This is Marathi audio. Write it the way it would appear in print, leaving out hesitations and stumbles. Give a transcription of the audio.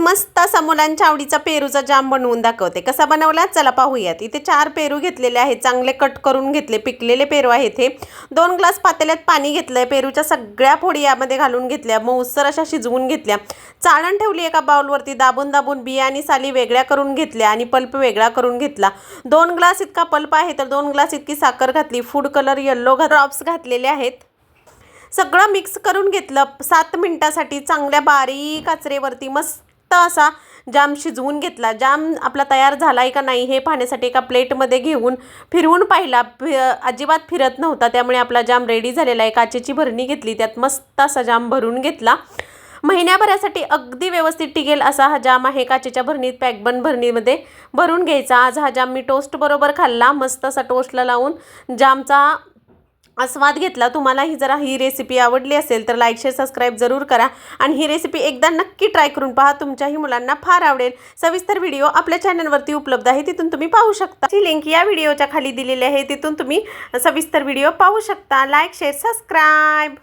मस्त असा मुलांच्या आवडीचा पेरूचा जाम बनवून दाखवते. कसा बनवला चला पाहूयात. इथे 4 पेरू घेतलेले आहेत, चांगले कट करून घेतले, पिकलेले पेरू आहेत हे. 2 ग्लास पातेल्यात पाणी घेतलंय, पेरूच्या सगळ्या फोडी यामध्ये घालून घेतल्या, मऊसर अशा शिजवून घेतल्या. चाळण ठेवली एका बाउलवरती, दाबून दाबून बिया आणि साली वेगळ्या करून घेतल्या आणि पल्प वेगळा करून घेतला. 2 ग्लास इतका पल्प आहे तर 2 ग्लास इतकी साखर घातली. फूड कलर येलो ड्रॉप्स घातलेले आहेत. सगळं मिक्स करून घेतलं. 7 मिनिटासाठी चांगल्या बारीक आचेवरती मस्त असा जाम शिजवून घेतला. जाम आपला तयार झाला आहे का नाही हे पाहण्यासाठी एका प्लेटमध्ये घेऊन फिरवून पाहिला. अजिबात फिरत नव्हता, त्यामुळे आपला जाम रेडी झालेला आहे. काचेची भरणी घेतली, त्यात मस्त असा जाम भरून घेतला. महिन्याभरासाठी अगदी व्यवस्थित टिकेल असा हा जाम आहे. काचेच्या भरणीत पॅकबंद भरणीमध्ये भरून घ्यायचा. आज हा जाम मी टोस्ट बरोबर खाल्ला. मस्त असा टोस्टला लावून जामचा आस्वाद घेतला. तुम्हालाही जरा ही रेसिपी आवडली असेल तर लाईक शेअर सबस्क्राईब जरूर करा आणि ही रेसिपी एकदा नक्की ट्राय करून पहा. तुमच्याही मुलांना फार आवडेल. सविस्तर व्हिडिओ आपल्या चॅनलवरती उपलब्ध आहे, तिथून तुम्ही पाहू शकता. ती लिंक या व्हिडिओच्या खाली दिलेली आहे, तिथून तुम्ही सविस्तर व्हिडिओ पाहू शकता. Like share subscribe.